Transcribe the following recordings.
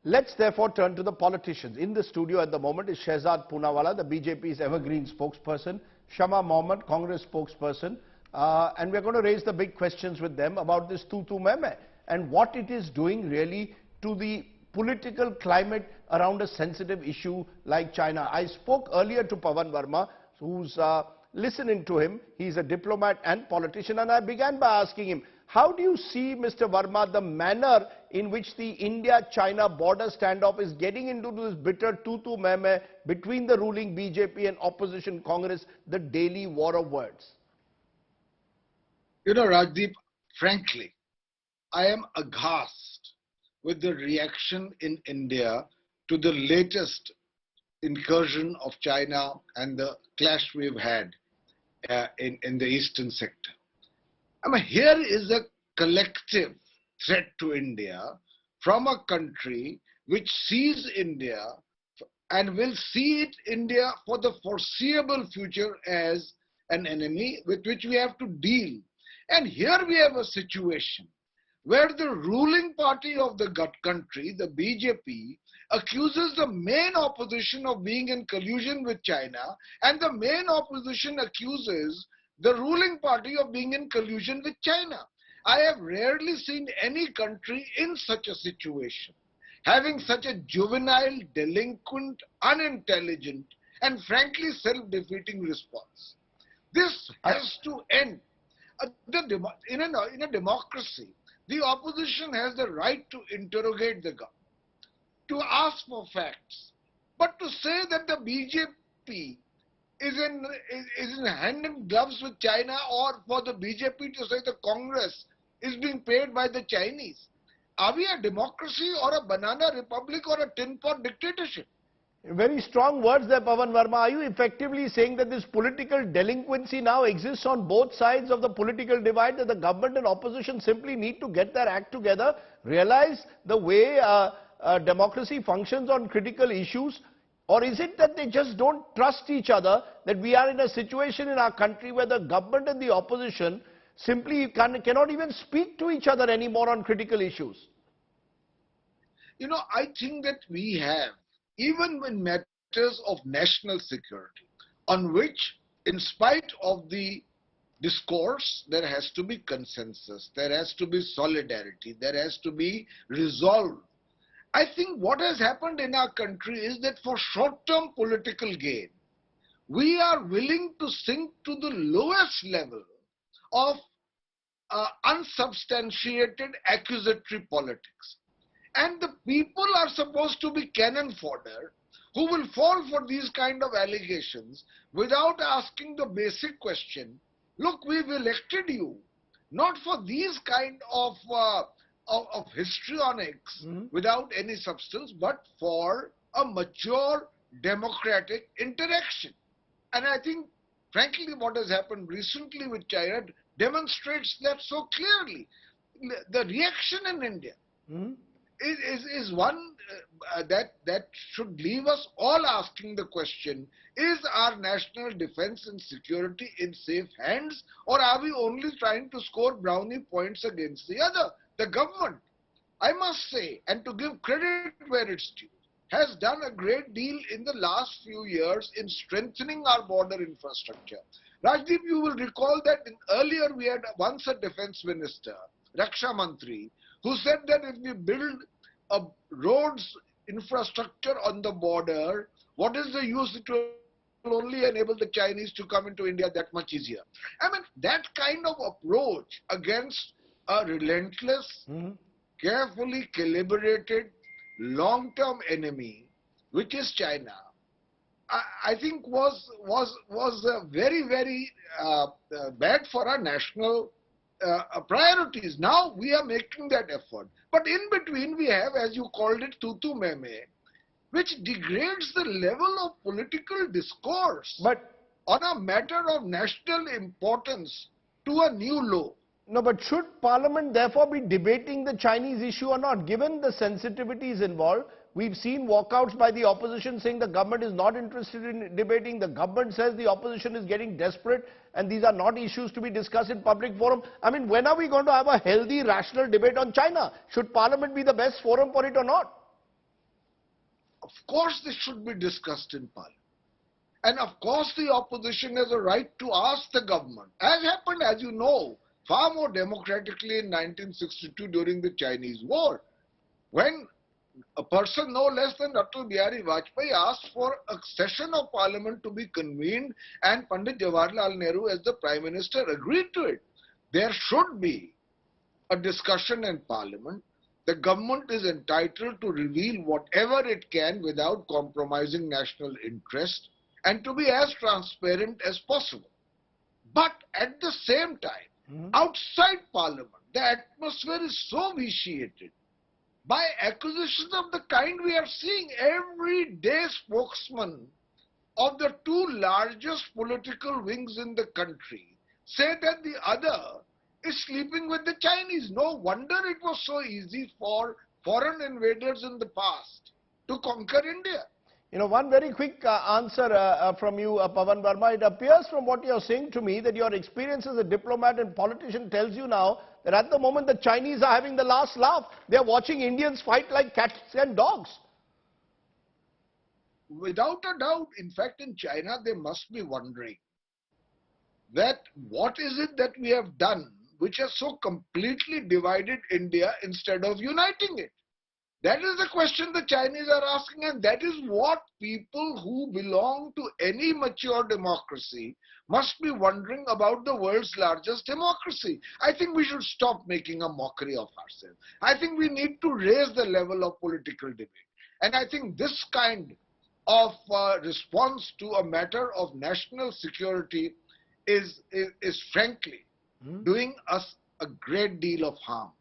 Let's therefore turn to the politicians. In the studio at the moment is Shehzad Poonawalla, the BJP's evergreen spokesperson, Shama Mohammed, Congress spokesperson, and we're going to raise the big questions with them about this tu meme and what it is doing really to the political climate around a sensitive issue like China. I spoke earlier to Pawan Verma, who's listening to him. He's a diplomat and politician, and I began by asking him, how do you see, Mr. Verma, the manner in which the India-China border standoff is getting into this bitter tu meme between the ruling BJP and opposition Congress, the daily war of words? You know, Rajdeep, frankly, I am aghast with the reaction in India to the latest incursion of China and the clash we've had in the eastern sector. I mean, here is a collective threat to India from a country which sees India and will see India for the foreseeable future as an enemy with which we have to deal. And here we have a situation where the ruling party of the country, the BJP, accuses the main opposition of being in collusion with China, and the main opposition accuses the ruling party of being in collusion with China. I have rarely seen any country in such a situation, having such a juvenile, delinquent, unintelligent, and frankly self-defeating response. This has to end. In a democracy, the opposition has the right to interrogate the government, to ask for facts. But to say that the BJP is in hand in gloves with China, or for the BJP to say the Congress is being paid by the Chinese. Are we a democracy or a banana republic or a tin pot dictatorship? Very strong words there, Pawan Verma. Are you effectively saying that this political delinquency now exists on both sides of the political divide, that the government and opposition simply need to get their act together, realize the way democracy functions on critical issues? Or is it that they just don't trust each other, that we are in a situation in our country where the government and the opposition simply cannot even speak to each other anymore on critical issues? You know, I think that we have, even in matters of national security, on which, in spite of the discourse, there has to be consensus, there has to be solidarity, there has to be resolve. I think what has happened in our country is that for short-term political gain, we are willing to sink to the lowest level of unsubstantiated accusatory politics. And the people are supposed to be cannon fodder who will fall for these kind of allegations without asking the basic question, look, we've elected you, not for these kind of histrionics without any substance, but for a mature democratic interaction. And I think, frankly, what has happened recently with China demonstrates that so clearly. The reaction in India is one that should leave us all asking the question, is our national defense and security in safe hands, or are we only trying to score brownie points against the other? The government, I must say, and to give credit where it's due, has done a great deal in the last few years in strengthening our border infrastructure. Rajdeep, you will recall that earlier we had once a defense minister, Raksha Mantri, who said that if we build a roads infrastructure on the border, what is the use? It will only enable the Chinese to come into India that much easier. I mean, that kind of approach against a relentless, carefully calibrated, long-term enemy, which is China, I think was very, very bad for our national priorities. Now we are making that effort. But in between we have, as you called it, tu meme, which degrades the level of political discourse on a matter of national importance to a new low. No, but should Parliament therefore be debating the Chinese issue or not? Given the sensitivities involved, we've seen walkouts by the opposition saying the government is not interested in debating. The government says the opposition is getting desperate and these are not issues to be discussed in public forum. I mean, when are we going to have a healthy, rational debate on China? Should Parliament be the best forum for it or not? of course this should be discussed in Parliament. And of course the opposition has a right to ask the government, as happened, as you know, far more democratically in 1962 during the Chinese War, when a person no less than Atal Bihari Vajpayee asked for a session of Parliament to be convened and Pandit Jawaharlal Nehru as the Prime Minister agreed to it. There should be a discussion in Parliament. The government is entitled to reveal whatever it can without compromising national interest and to be as transparent as possible. But at the same time, outside Parliament, the atmosphere is so vitiated by accusations of the kind we are seeing. Every day spokesmen of the two largest political wings in the country say that the other is sleeping with the Chinese. No wonder it was so easy for foreign invaders in the past to conquer India. You know, one very quick answer from you, Pawan Verma. It appears from what you're saying to me that your experience as a diplomat and politician tells you now that at the moment the Chinese are having the last laugh. They're watching Indians fight like cats and dogs. Without a doubt, in fact, in China, they must be wondering that what is it that we have done which has so completely divided India instead of uniting it? That is the question the Chinese are asking, and that is what people who belong to any mature democracy must be wondering about the world's largest democracy. I think we should stop making a mockery of ourselves. I think we need to raise the level of political debate. And I think this kind of response to a matter of national security is frankly doing us a great deal of harm.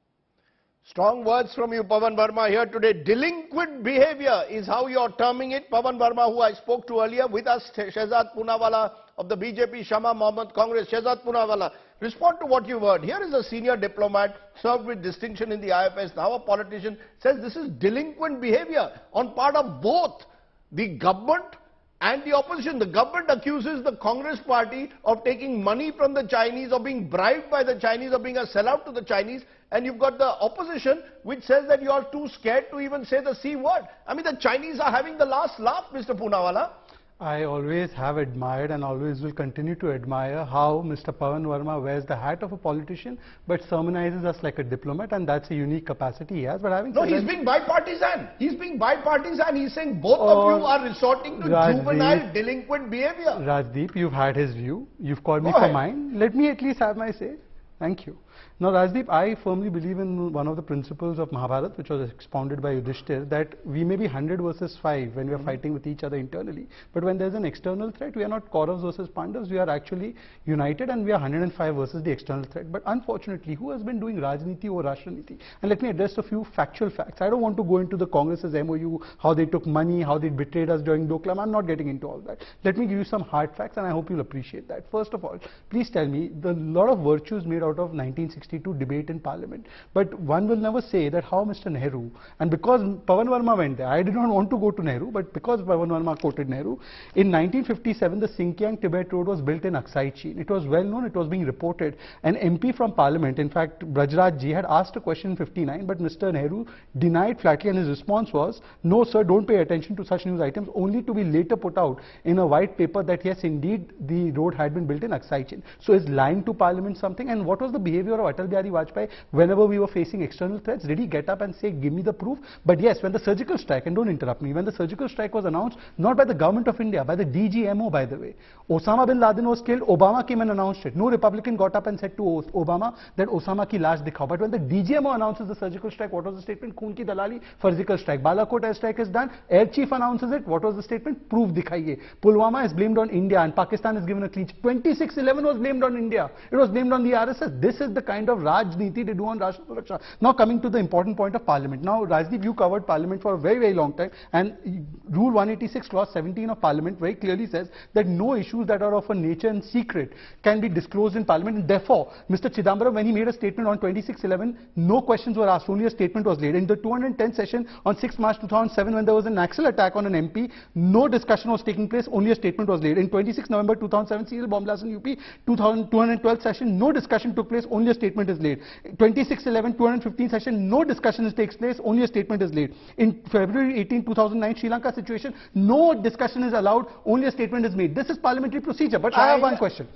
Strong words from you, Pawan Verma, here today. Delinquent behavior is how you're terming it. Pawan Verma, who I spoke to earlier, with us, Shehzad Poonawalla of the BJP, Shama Mohammed Congress. Shehzad Poonawalla, respond to what you've heard. Here is a senior diplomat, served with distinction in the IFS, now a politician, says this is delinquent behavior on part of both the government and the opposition. The government accuses the Congress party of taking money from the Chinese, or being bribed by the Chinese, or being a sellout to the Chinese. And you've got the opposition which says that you are too scared to even say the C word. I mean, the Chinese are having the last laugh, Mr. Poonawalla. I always have admired and always will continue to admire how Mr. Pawan Verma wears the hat of a politician but sermonizes us like a diplomat, and that's a unique capacity he has. But having no, he's being bipartisan. He's being bipartisan. He's saying both of you are resorting to juvenile delinquent behavior. Rajdeep, you've had his view. You've called me for mine. Let me at least have my say. Thank you. Now, Rajdeep, I firmly believe in one of the principles of Mahabharata, which was expounded by Yudhishthir, that we may be 100 versus 5 when we are fighting with each other internally. But when there's an external threat, we are not Kauravas versus Pandavas. We are actually united, and we are 105 versus the external threat. But unfortunately, who has been doing Rajniti or Rashtaniti? And let me address a few factual facts. I don't want to go into the Congress's MOU, how they took money, how they betrayed us during Doklam. I'm not getting into all that. Let me give you some hard facts, and I hope you'll appreciate that. First of all, please tell me, the lot of virtues made out of 1962 debate in Parliament. But one will never say that how Mr. Nehru, and because Pawan Verma went there, I did not want to go to Nehru, but because Pawan Verma quoted Nehru, in 1957 the Sinkiang Tibet Road was built in Aksai Chin. It was well known, it was being reported. An MP from Parliament, in fact Brajraj ji, had asked a question in 59, but Mr. Nehru denied flatly, and his response was, no sir, don't pay attention to such news items, only to be later put out in a white paper that yes, indeed the road had been built in Aksai Chin. So is lying to Parliament something? And what was the behavior of Atal Bihari Vajpayee whenever we were facing external threats? Did he get up and say, give me the proof? But yes, when the surgical strike, and don't interrupt me, when the surgical strike was announced, not by the government of India, by the DGMO, by the way, Osama bin Laden was killed, Obama came and announced it. No Republican got up and said to Obama that Osama ki lash dikhao. But when the DGMO announces the surgical strike, what was the statement? Khoon ki dalali, surgical strike. Balakot airstrike is done. Air chief announces it. What was the statement? Proof dikhaiye. Pulwama is blamed on India, and Pakistan is given a clean. 26/11 was blamed on India. It was blamed on the RSS. This is the kind of Rajniti they do on Rashtra Suraksha. Now coming to the important point of Parliament. Now Rajdeep, you covered Parliament for a very, very long time, and Rule 186 Clause 17 of Parliament very clearly says that no issues that are of a nature and secret can be disclosed in Parliament, and therefore Mr. Chidambaram, when he made a statement on 26/11, no questions were asked, only a statement was laid. In the 210th session on 6 March 2007, when there was an Naxal attack on an MP, no discussion was taking place, only a statement was laid. In 26 November 2007, serial bomb blast in UP, 212th session, no discussion took place, only a only a statement is laid. 26/11, 215 session, no discussion takes place, only a statement is laid. In February 18, 2009, Sri Lanka situation, no discussion is allowed, only a statement is made. This is parliamentary procedure. But I have one question.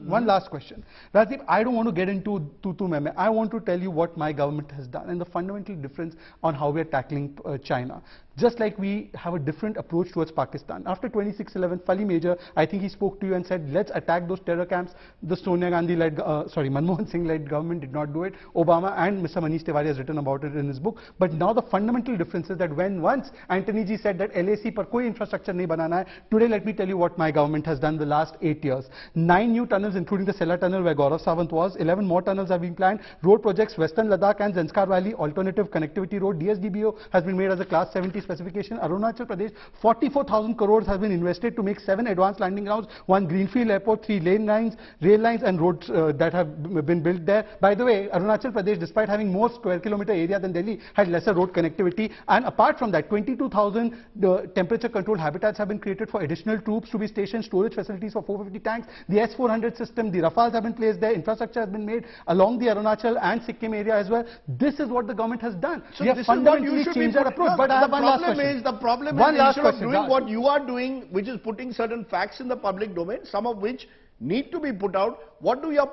One last question. Rajdeep, I don't want to get into tutu meme. I want to tell you what my government has done and the fundamental difference on how we are tackling China. Just like we have a different approach towards Pakistan. After 26/11, Fali Major, I think he spoke to you and said, let's attack those terror camps. The Sonia Gandhi-led, Manmohan Singh-led government did not do it. Obama and Mr. Manish Tiwari has written about it in his book. But now the fundamental difference is that when once Antony ji said that LAC par koi infrastructure nahi banana hai, today let me tell you what my government has done the last 8 years. 9 new tunnels, including the Sela tunnel where Gaurav Sawant was. 11 more tunnels have been planned. Road projects, Western Ladakh and Zanskar Valley, alternative connectivity road. DSDBO has been made as a class 70 specification. Arunachal Pradesh, 44,000 crores has been invested to make 7 advanced landing grounds, 1 greenfield airport, 3 lane lines, rail lines and roads that have been built there. By the way, Arunachal Pradesh, despite having more square kilometer area than Delhi, had lesser road connectivity. And apart from that, 22,000 temperature controlled habitats have been created for additional troops to be stationed, storage facilities for 450 tanks, the S-400 system, the Rafales have been placed there, infrastructure has been made along the Arunachal and Sikkim area as well. This is what the government has done. So we have fundamentally changed our approach. But I have one last question. The problem is instead of doing what you are doing, which is putting certain facts in the public domain, some of which need to be put out, what do your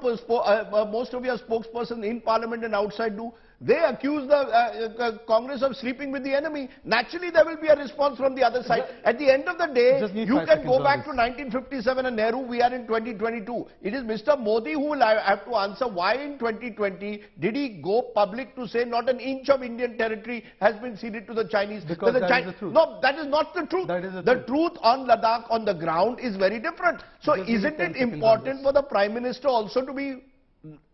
most of your spokespersons in parliament and outside do? They accuse the Congress of sleeping with the enemy. Naturally, there will be a response from the other side. At the end of the day, you can go back to 1957 and Nehru. We are in 2022. It is Mr. Modi who will have to answer why in 2020 did he go public to say not an inch of Indian territory has been ceded to the Chinese. Because that is the truth. No, that is not the truth. That is the truth on Ladakh on the ground is very different. So isn't it important for the Prime Minister also to be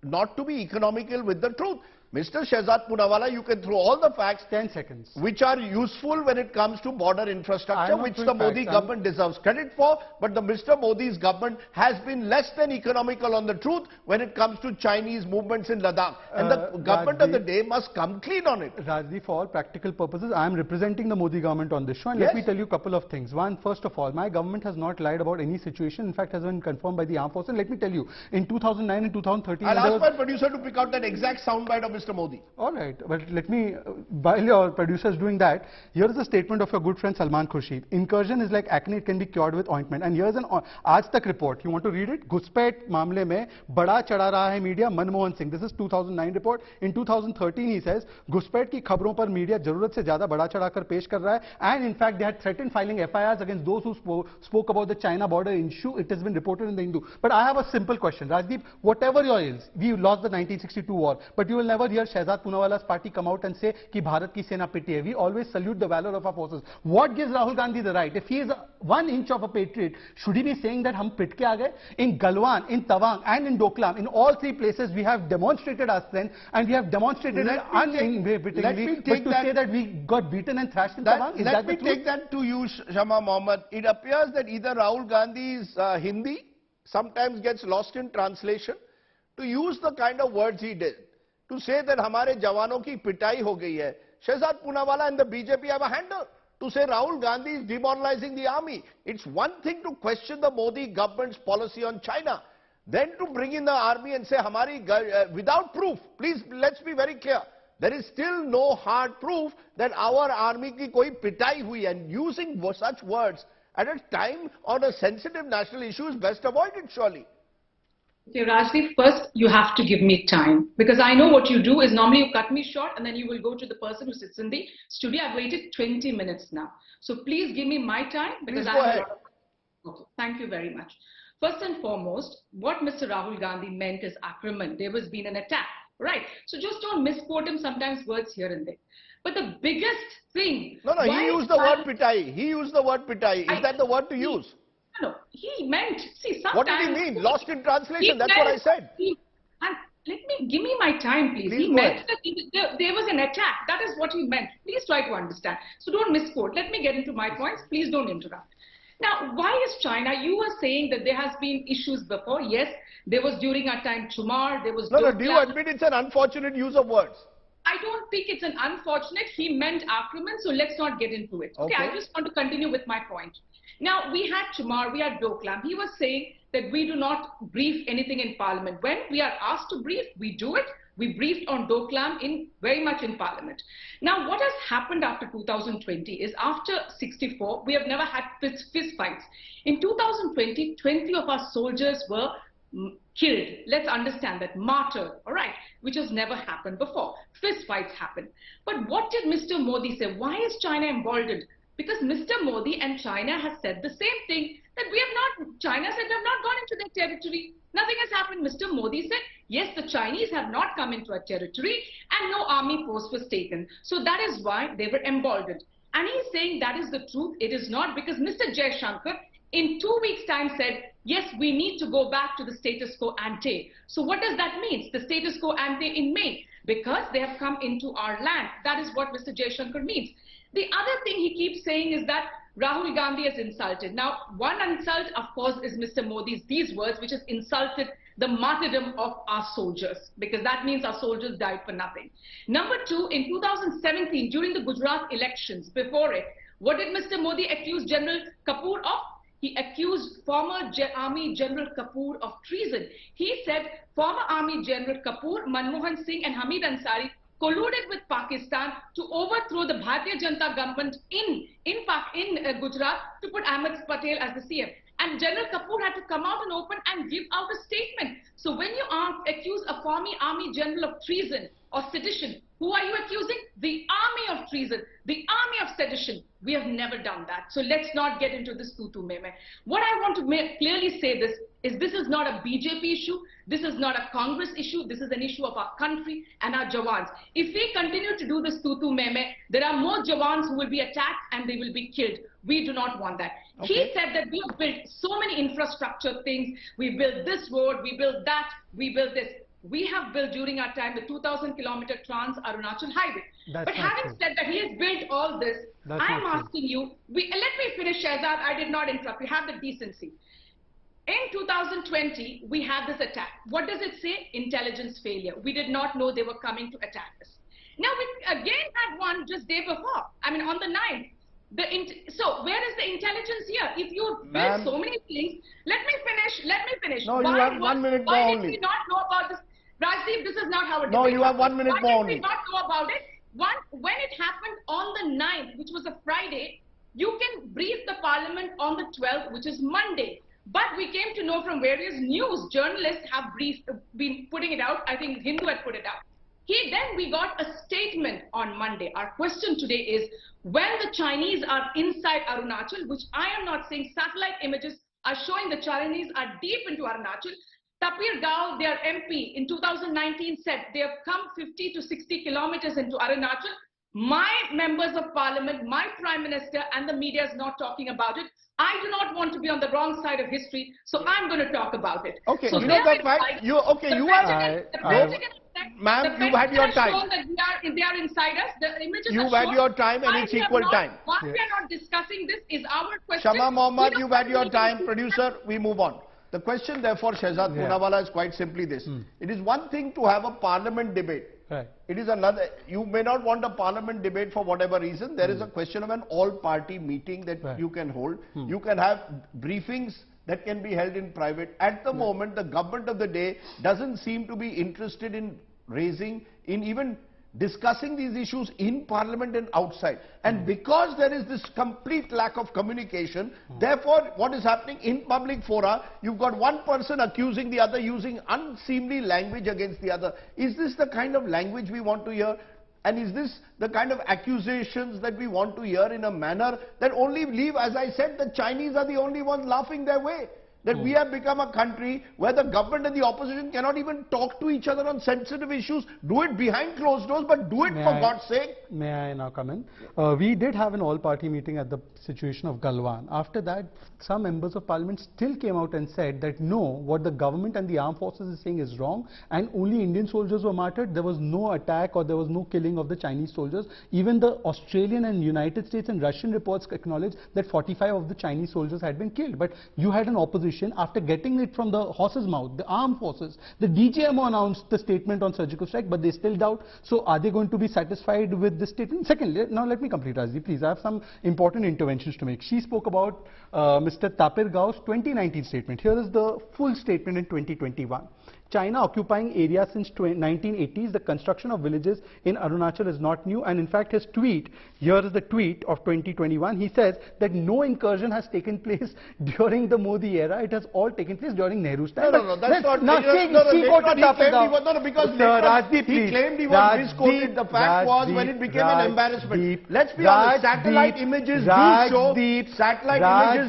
not to be economical with the truth? Mr. Shehzad Poonawalla, you can throw all the facts 10 seconds which are useful when it comes to border infrastructure, which the Modi government deserves credit for, but the Mr. Modi's government has been less than economical on the truth when it comes to Chinese movements in Ladakh. And the government of the day must come clean on it. Rajdeep, for all practical purposes, I am representing the Modi government on this show. And let me tell you a couple of things. One, first of all, my government has not lied about any situation. In fact, has been confirmed by the armed forces. And let me tell you, in 2009 and 2013... I'll ask my producer to pick out that exact soundbite of Mr. Modi. All right, but let me, while your producer is doing that, here is a statement of your good friend Salman Khurshid. Incursion is like acne, it can be cured with ointment. And here's an Aaj Tak report. You want to read it? Guspet मामले में बड़ा चढ़ा रहा है media Manmohan Singh. This is 2009 report. In 2013 he says, घुसपैठ की खबरों पर मीडिया जरूरत से ज्यादा बढ़ा चढ़ाकर पेश कर रहा है. And in fact they had threatened filing FIRs against those who spoke about the China border issue. It has been reported in the Hindu. But I have a simple question. Rajdeep, whatever your ills, we lost the 1962 war, but you will never hear Shehzad Poonawala's party come out and say कि भारत की सेना पिटी है. We always salute the valor of our forces. What gives Rahul Gandhi the right? If he is 1 inch of a patriot, should he be saying that हम पिट के आ गए? In Galwan, in Tawang and in Doklam, in all 3 places we have demonstrated our strength and we have demonstrated it uninhibitingly. But to say that we got beaten and thrashed in Tawang, is that the truth? Let me take that to you, Shama Mohammed. It appears that either Rahul Gandhi's Hindi sometimes gets lost in translation to use the kind of words he did. To say that हमारे जवानों की पिटाई हो गई है. Shehzad Poonawalla and the BJP have a handle to say Rahul Gandhi is demoralizing the army. It's one thing to question the Modi government's policy on China, then to bring in the army and say हमारी without proof. Please, let's be very clear. There is still no hard proof that our army की कोई पिटाई हुई, and using such words at a time on a sensitive national issue is best avoided, surely. Okay, Rajdeep, first you have to give me time, because I know what you do is normally you cut me short and then you will go to the person who sits in the studio. I've waited 20 minutes now. So please give me my time, because go ahead. Okay, thank you very much. First and foremost, what Mr. Rahul Gandhi meant is Akraman. There has been an attack, right? So just don't misquote him sometimes words here and there. But the biggest thing... No, he used the word pitai. He used the word pitai. Is that the word to use? No, he meant, see, sometimes... What did he mean? Lost in translation, that's what I said. And give me my time, please. He meant that there was an attack. That is what he meant. Please try to understand. So don't misquote. Let me get into my points. Please don't interrupt. Now, why is China? You were saying that there has been issues before. Yes, there was during our time Tumar, there was... No, do you admit it's an unfortunate use of words? I don't think it's an unfortunate. He meant Akraman, so let's not get into it. Okay, I just want to continue with my point. Now, we had Tumar, we had Doklam. He was saying that we do not brief anything in Parliament. When we are asked to brief, we do it. We briefed on Doklam very much in Parliament. Now, what has happened after 2020 is after 64, we have never had fist fights. In 2020, 20 of our soldiers were killed. Let's understand that, martyred, all right, which has never happened before. Fist fights happened. But what did Mr. Modi say? Why is China emboldened? Because Mr. Modi and China has said the same thing, that we have not, China said we have not gone into their territory. Nothing has happened. Mr. Modi said, yes, the Chinese have not come into our territory and no army post was taken. So that is why they were emboldened. And he's saying that is the truth. It is not, because Mr. Jaishankar in 2 weeks' time said, yes, we need to go back to the status quo ante. So what does that mean? The status quo ante in May, because they have come into our land. That is what Mr. Jaishankar means. The other thing he keeps saying is that Rahul Gandhi has insulted. Now, one insult, of course, is Mr. Modi's these words, which has insulted the martyrdom of our soldiers, because that means our soldiers died for nothing. Number two, in 2017, during the Gujarat elections, before it, what did Mr. Modi accuse General Kapoor of? He accused former Army General Kapoor of treason. He said former Army General Kapoor, Manmohan Singh and Hamid Ansari colluded with Pakistan to overthrow the Bharatiya Janata government in Gujarat to put Ahmed Patel as the CM. And General Kapoor had to come out and open and give out a statement. So when you accuse a former army general of treason or sedition, who are you accusing? The army of treason, the army of sedition. We have never done that. So let's not get into this tutu meme. What I want to clearly say this is not a BJP issue. This is not a Congress issue. This is an issue of our country and our Jawans. If we continue to do this tutu meme, there are more Jawans who will be attacked and they will be killed. We do not want that. Okay. He said that we have built so many infrastructure things. We built this road, we built that, we built this. We have built during our time the 2,000-kilometer Trans-Arunachal Highway. But having said that he has built all this, I am asking you, let me finish, Shehzad, I did not interrupt. We have the decency. In 2020, we had this attack. What does it say? Intelligence failure. We did not know they were coming to attack us. Now, we again had one just day before. I mean, on the 9th. So, where is the intelligence here? If you build so many things, let me finish. No, you have 1 minute more only. Why did we not know about this? Rajdeep, this is not how it is. No, you have 1 minute more only. Why did we not know about it? When it happened on the 9th, which was a Friday, you can brief the Parliament on the 12th, which is Monday. But we came to know from various news journalists have been putting it out. I think Hindu had put it out. Then we got a statement on Monday. Our question today is, when the Chinese are inside Arunachal, which I am not saying, satellite images are showing the Chinese are deep into Arunachal. Tapir Gao, their MP, in 2019 said they have come 50 to 60 kilometers into Arunachal. My members of Parliament, my Prime Minister and the media is not talking about it. I do not want to be on the wrong side of history, so I'm going to talk about it. Okay, so you know that right? Ma'am, you've had your time. They are inside us. The images you've had your time and it's equal time. Why we are not discussing this is our question. Shama Mohammed, you've had your time. Producer, we move on. The question therefore, Shehzad Poonawala, is quite simply this. It is one thing to have a parliament debate. Right. It is another. You may not want a parliament debate for whatever reason. There is a question of an all-party meeting that you can hold. You can have briefings that can be held in private. At the moment, the government of the day doesn't seem to be interested in even discussing these issues in Parliament and outside. And because there is this complete lack of communication, therefore what is happening in public fora, you've got one person accusing the other, using unseemly language against the other. Is this the kind of language we want to hear? And is this the kind of accusations that we want to hear in a manner that only leave, as I said, the Chinese are the only ones laughing their way? That we have become a country where the government and the opposition cannot even talk to each other on sensitive issues. Do it behind closed doors, but do it for God's sake. May I now come in? We did have an all-party meeting at the situation of Galwan. After that, some members of parliament still came out and said that no, what the government and the armed forces is saying is wrong, and only Indian soldiers were martyred. There was no attack or there was no killing of the Chinese soldiers. Even the Australian and United States and Russian reports acknowledged that 45 of the Chinese soldiers had been killed. But you had an opposition information after getting it from the horse's mouth, the armed forces. The DGMO announced the statement on surgical strike, but they still doubt. So are they going to be satisfied with this statement? Second, now let me complete, Rajdeep, please. I have some important interventions to make. She spoke about Mr. Tapir Gao's 2019 statement. Here is the full statement in 2021. China occupying area since 1980s, the construction of villages in Arunachal is not new, and in fact his tweet, here is the tweet of 2021, he says that no incursion has taken place during the Modi era, it has all taken place during Nehru's time. No, that's not... Now, he quoted Tapir Gao. Because Rajdeep, he claimed he was misquoted. The fact was when it became an embarrassment. Let's be honest, satellite images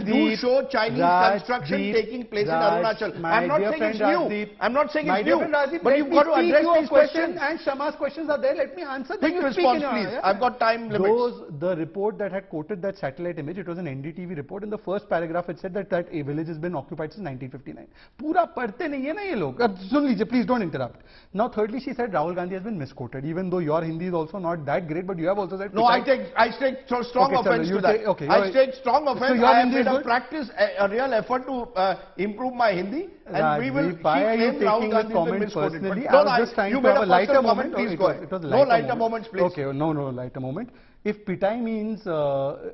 do show Chinese construction taking place in Arunachal. I'm not saying it's new. I'm not saying it's new. But you've got to address these questions. And Shama's questions are there. Let me answer. Quick response, please. I've got time limits. The report that had quoted that satellite image, it was an NDTV report. In the first paragraph, it said that a village has been occupied since 1959. Pura padhte nahi hai na ye log. Sun lijiye, please don't interrupt. Now, thirdly, she said Rahul Gandhi has been misquoted. Even though your Hindi is also not that great, but you have also said... No, I take strong offense to that. I take strong offense. I have made a practice, a real effort to improve my Hindi. And we will keep saying Rahul Gandhi has been misquoted. Personally, I was just trying to have a lighter moment. Please go ahead. No lighter moments, please. Okay, no lighter moment. If Pitai means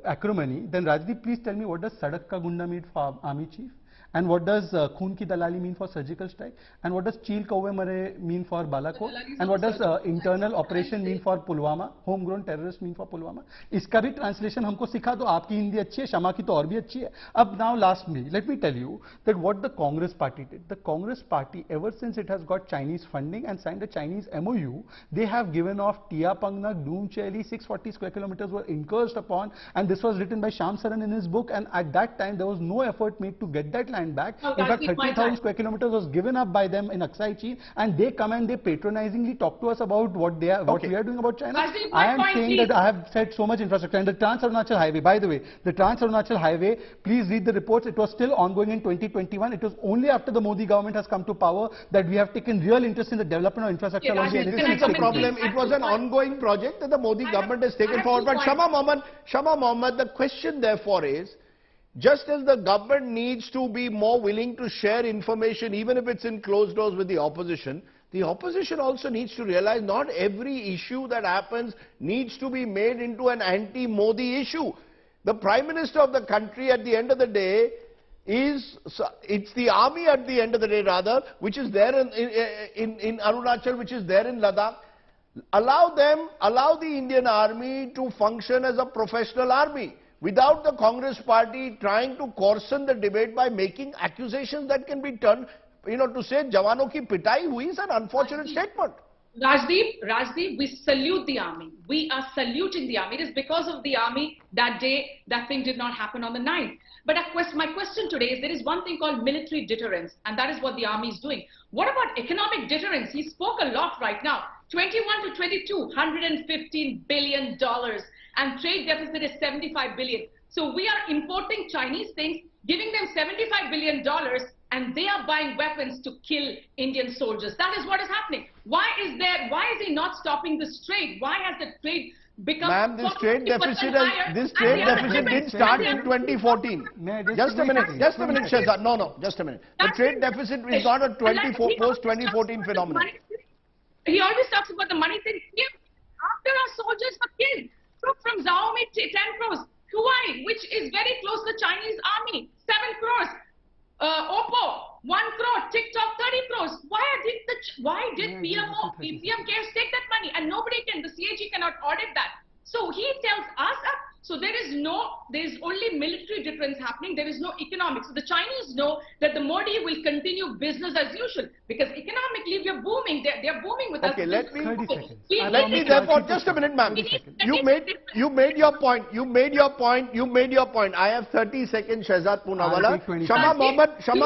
acrimony, then Rajdeep, please tell me, what does Sadak Ka Gunda mean for army chief? And what does Khoon Ki Dalali mean for surgical strike? And what does Cheel Kauve Mare mean for Balakot? And what does internal operation mean for Pulwama? Homegrown terrorist mean for Pulwama? Iska bhi translation humko sikha to aapki Hindi achhi hai, Shama ki to aur bhi achhi hai. Ab now lastly, let me tell you that what the Congress party did. The Congress party, ever since it has got Chinese funding and signed a Chinese MOU, they have given off Tia Pangnak, Doon Cheli, 640 square kilometers were incurred upon, and this was written by Shyam Saran in his book, and at that time there was no effort made to get that land back. In fact, 30,000 square kilometers was given up by them in Aksai Chin, and they come and they patronizingly talk to us about what we are doing about China. I am saying that I have said so much infrastructure, and the Trans-Arunachal Highway, by the way, the Trans-Arunachal Highway, please read the reports, it was still ongoing in 2021. It was only after the Modi government has come to power that we have taken real interest in the development of infrastructure. It's a problem. It was an ongoing project that the Modi government has taken forward. But Shama Mohammed, the question therefore is, just as the government needs to be more willing to share information, even if it's in closed doors with the opposition also needs to realize not every issue that happens needs to be made into an anti-Modi issue. The Prime Minister of the country at the end of the day it's the army at the end of the day rather, which is there in Arunachal, which is there in Ladakh. Allow the Indian army to function as a professional army, without the Congress party trying to coarsen the debate by making accusations that can be turned, to say Jawano ki pitai hui is an unfortunate statement. Rajdeep, we salute the army. We are saluting the army. It is because of the army that day that thing did not happen on the 9th. But my question today is, there is one thing called military deterrence, and that is what the army is doing. What about economic deterrence? He spoke a lot right now. 21 to 22, $115 billion. And trade deficit is 75 billion. So we are importing Chinese things, giving them $75 billion, and they are buying weapons to kill Indian soldiers. That is what is happening. Why is he not stopping this trade? Why has the trade become... Ma'am, this trade deficit didn't start in 2014. Just a minute, Shehzad. No, just a minute. The trade deficit is not a post-2014 phenomenon. He always talks about the money thing. After our soldiers were killed, from Xiaomi 10 crores, Huawei, which is very close to the Chinese army, 7 crores, Oppo, 1 crore, TikTok, 30 crores. Why did PM Cares take that money? And nobody can, the CAG cannot audit that. So he tells us up. So there is only military deterrence happening. There is no economics. So the Chinese know that the Modi will continue business as usual, because economically we are booming. They are booming with us. Okay, let me therefore, just a minute, ma'am. You made your point. I have 30 seconds, Shehzad Poonawala. Shama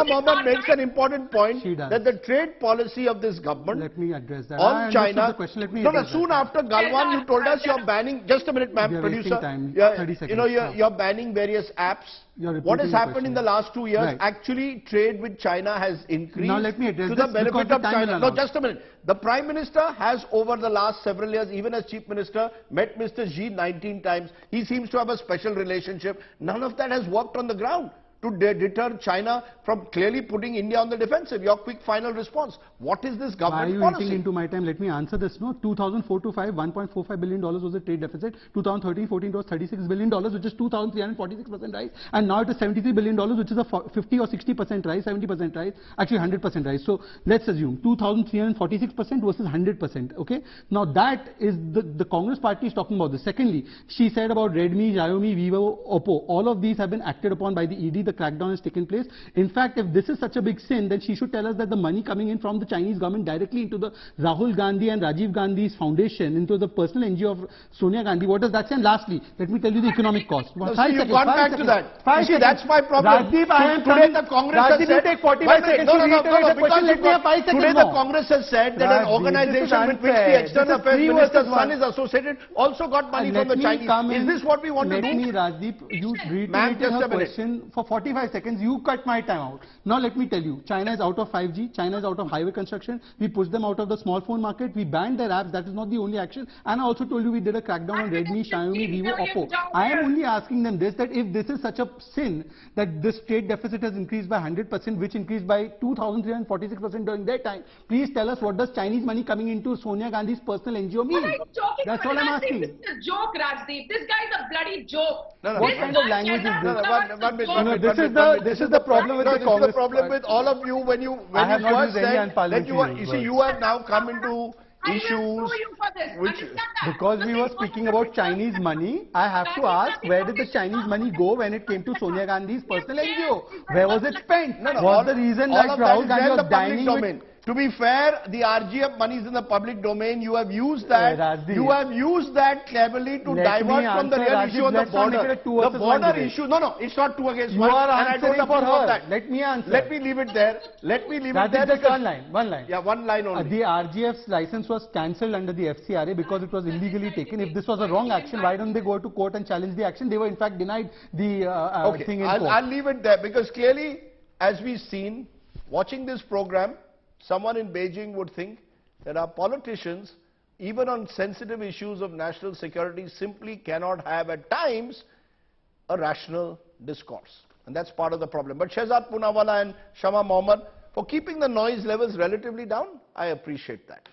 Mohammed makes an important point that the trade policy of this government, let me address that. On China. Soon after Galwan, you told us you're banning. Just a minute, ma'am, producer. You're banning various apps. What has happened in the last 2 years? Right. Actually, trade with China has increased. Now let me address to the benefit of China. No, just a minute. The Prime Minister has, over the last several years, even as Chief Minister, met Mr. Xi 19 times. He seems to have a special relationship. None of that has worked on the ground. to deter China from clearly putting India on the defensive? Your quick final response. What is this government policy? Why are you eating into my time? Let me answer this. No, 2004 to 5, $1.45 billion was the trade deficit. 2013-14 it was $36 billion, which is 2,346% rise. And now it is $73 billion, which is a 50 or 60% rise, 70% rise, actually 100% rise. So let's assume 2,346% versus 100%. Okay. Now that is the Congress party is talking about this. Secondly, she said about Redmi, Xiaomi, Vivo, Oppo. All of these have been acted upon by the ED. The crackdown has taken place. In fact, if this is such a big sin, then she should tell us that the money coming in from the Chinese government directly into the Rahul Gandhi and Rajiv Gandhi's foundation, into the personal NGO of Sonia Gandhi, what does that say? And lastly, let me tell you the economic cost. No, see, you've gone back to that. See, that's my problem. Rajdeep, I am today the Congress has said... take 45 seconds to reiterate the question. Let me have 5 seconds Today more. the Congress has said that an organization with which the External Affairs Minister's son is associated also got money from the Chinese. Is this what we want to do? Let me, Rajdeep, you reiterated her question for 45 seconds. You cut my time out. Now let me tell you, China is out of 5G. China is out of highway construction. We pushed them out of the small phone market. We banned their apps. That is not the only action. And I also told you we did a crackdown on Redmi, Xiaomi, Vivo, Oppo. I am only asking them this, that if this is such a sin that this trade deficit has increased by 100%, which increased by 2,346% during their time, please tell us what does Chinese money coming into Sonia Gandhi's personal NGO mean? What are you talking That's about? all I'm asking. This is a joke, Rajdeep. This guy is a bloody joke. What kind of language is this? This is the problem with the Congress. This is the problem with all of you when you first said that you have now come into issues which... Because we were speaking about Chinese money, I have to ask, where did the Chinese money go when it came to Sonia Gandhi's personal NGO? Where was it spent? Was the reason that Rahul Gandhi was dining with... To be fair, the RGF money is in the public domain. You have used that. You have used that cleverly to divert from the real issue on the border. The border issue. No, it's not 2 against 1. You are answering for her. That. Let me answer. Let me leave it there. Let me leave it there. Just one line. One line. Yeah, one line only. The RGF's license was cancelled under the FCRA because it was illegally taken. If this was a wrong action, why don't they go to court and challenge the action? They were in fact denied the thing in court. I'll leave it there because clearly, as we've seen, watching this program, someone in Beijing would think that our politicians, even on sensitive issues of national security, simply cannot have at times a rational discourse. And that's part of the problem. But Shehzad Poonawalla and Shama Mohammed, for keeping the noise levels relatively down, I appreciate that.